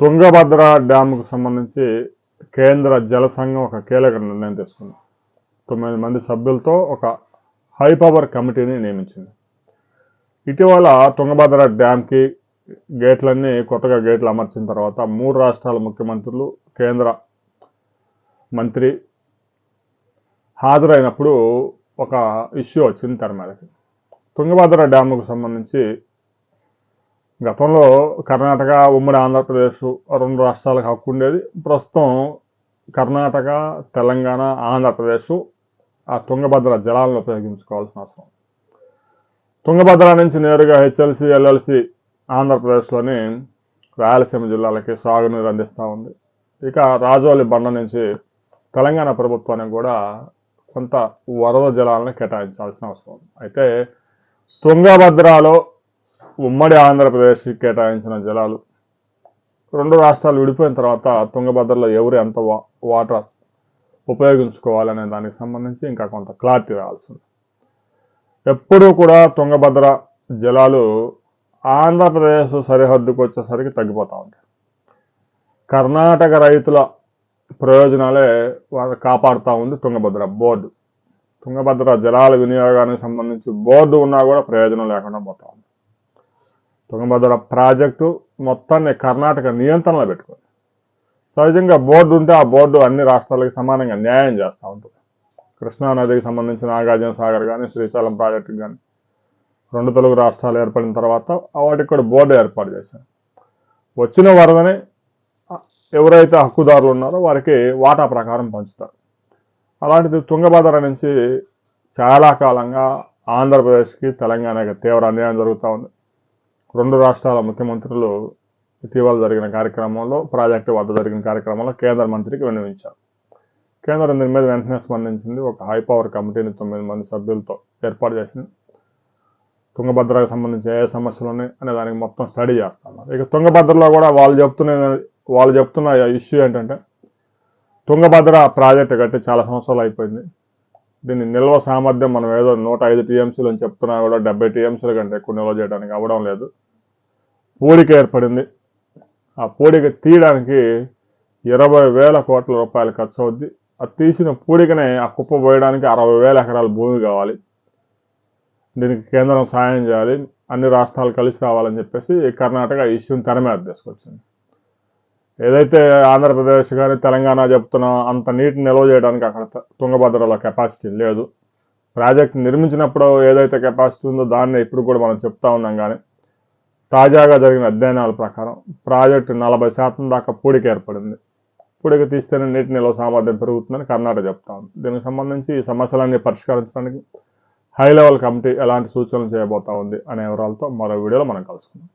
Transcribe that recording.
తుంగభద్ర డ్యాముకు సంబంధించి కేంద్ర జల సంఘం ఒక కీలక నిర్ణయం తీసుకుంది. 9 మంది సభ్యులతో ఒక హై పవర్ కమిటీని నియమించింది. ఇటీవల తుంగభద్ర డ్యామ్కి గేట్లన్నీ కొత్తగా గేట్లు అమర్చిన తర్వాత 3 రాష్ట్రాల ముఖ్యమంత్రులు, కేంద్ర మంత్రి హాజరైనప్పుడు ఒక ఇష్యూ వచ్చింది తెర మీదకి. తుంగభద్ర డ్యాముకు సంబంధించి గతంలో కర్ణాటక, ఉమ్మడి ఆంధ్రప్రదేశ్ 2 రాష్ట్రాలకు హక్కు ఉండేది. ప్రస్తుతం కర్ణాటక, తెలంగాణ, ఆంధ్రప్రదేశ్ ఆ తుంగభద్ర జలాలను ఉపయోగించుకోవాల్సిన అవసరం. తుంగభద్ర నుంచి నేరుగా హెచ్ఎల్సి, ఎల్ఎల్సి ఆంధ్రప్రదేశ్లోని రాయలసీమ జిల్లాలకి సాగునీరు అందిస్తూ ఉంది. ఇక రాజోలి బండ నుంచి తెలంగాణ ప్రభుత్వానికి కూడా కొంత వరద జలాలను కేటాయించాల్సిన అవసరం. అయితే తుంగభద్రలో ఉమ్మడి ఆంధ్రప్రదేశ్కి కేటాయించిన జలాలు 2 రాష్ట్రాలు విడిపోయిన తర్వాత తుంగభద్రలో ఎవరు ఎంత వాటర్ ఉపయోగించుకోవాలనే దానికి సంబంధించి ఇంకా కొంత క్లారిటీ రావాల్సింది. ఎప్పుడూ కూడా తుంగభద్ర జలాలు ఆంధ్రప్రదేశ్ సరిహద్దుకు వచ్చేసరికి తగ్గిపోతూ ఉంటాయి. కర్ణాటక రైతుల ప్రయోజనాలే వాళ్ళు కాపాడుతూ ఉంది తుంగభద్ర బోర్డు. తుంగభద్ర జలాల వినియోగానికి సంబంధించి బోర్డు ఉన్నా కూడా ప్రయోజనం లేకుండా పోతా ఉంది. తుంగభద్ర ప్రాజెక్టు మొత్తాన్ని కర్ణాటక నియంత్రణలో పెట్టుకుంది. సహజంగా బోర్డు ఉంటే ఆ బోర్డు అన్ని రాష్ట్రాలకు సమానంగా న్యాయం చేస్తూ ఉంటుంది. కృష్ణానదికి సంబంధించిన నాగార్జున సాగర్ కానీ, శ్రీశైలం ప్రాజెక్టుకి కానీ 2 తెలుగు రాష్ట్రాలు ఏర్పడిన తర్వాత వాటికి కూడా బోర్డు ఏర్పాటు చేశారు. వచ్చిన వరదని ఎవరైతే హక్కుదారులు ఉన్నారో వారికి వాటా ప్రకారం పంచుతారు. అలాంటిది తుంగభద్ర నుంచి చాలా కాలంగా ఆంధ్రప్రదేశ్కి, తెలంగాణకి తీవ్ర అన్యాయం జరుగుతూ ఉంది. 2 రాష్ట్రాల ముఖ్యమంత్రులు ఇటీవల జరిగిన కార్యక్రమంలో, ప్రాజెక్టు వద్ద జరిగిన కార్యక్రమంలో కేంద్ర మంత్రికి విన్నవించారు. కేంద్రం దీని మీద వెంటనే స్పందించింది. ఒక హై పవర్ కమిటీని 9 మంది సభ్యులతో ఏర్పాటు చేసింది. తుంగభద్రకు సంబంధించి ఏ సమస్యలు ఉన్నాయి అనే దానికి మొత్తం స్టడీ చేస్తున్నారు. ఇక తుంగభద్రలో కూడా వాళ్ళు చెప్తున్న ఇష్యూ ఏంటంటే, తుంగభద్ర ప్రాజెక్టు కట్టి చాలా సంవత్సరాలు అయిపోయింది. దీన్ని నిల్వ సామర్థ్యం మనం ఏదో 105 టీఎంసీలు అని చెప్తున్నా కూడా 70 టీఎంసీల కంటే ఎక్కువ నిల్వ చేయడానికి అవ్వడం లేదు. పూడిక ఏర్పడింది. ఆ పూడిక తీయడానికి 20,000 కోట్ల రూపాయలు ఖర్చు అవుద్ది. ఆ తీసిన పూడికనే ఆ కుప్ప పోయడానికి 60,000 ఎకరాల భూమి కావాలి. దీనికి కేంద్రం సాయం చేయాలి, అన్ని రాష్ట్రాలు కలిసి రావాలని చెప్పేసి కర్ణాటక ఇష్యూని తెర మీద తీసుకొచ్చింది. ఏదైతే ఆంధ్రప్రదేశ్ కానీ తెలంగాణ చెప్తున్నా అంత నీటిని నిల్వ చేయడానికి అక్కడ తుంగభద్రలో కెపాసిటీ లేదు. ప్రాజెక్ట్ నిర్మించినప్పుడు ఏదైతే కెపాసిటీ ఉందో దాన్ని ఇప్పుడు కూడా మనం చెప్తా ఉన్నాం. కానీ తాజాగా జరిగిన అధ్యయనాల ప్రకారం ప్రాజెక్టు 40% దాకా పూడిక ఏర్పడింది. పూడిక తీస్తేనే నీటి నిల్వ సామర్థ్యం పెరుగుతుందని కర్ణాటక చెప్తా ఉంది. దీనికి సంబంధించి ఈ సమస్యలన్నీ పరిష్కరించడానికి హై లెవెల్ కమిటీ ఎలాంటి సూచనలు చేయబోతా ఉంది అనే వివరాలతో మరో వీడియోలో మనం కలుసుకుందాం.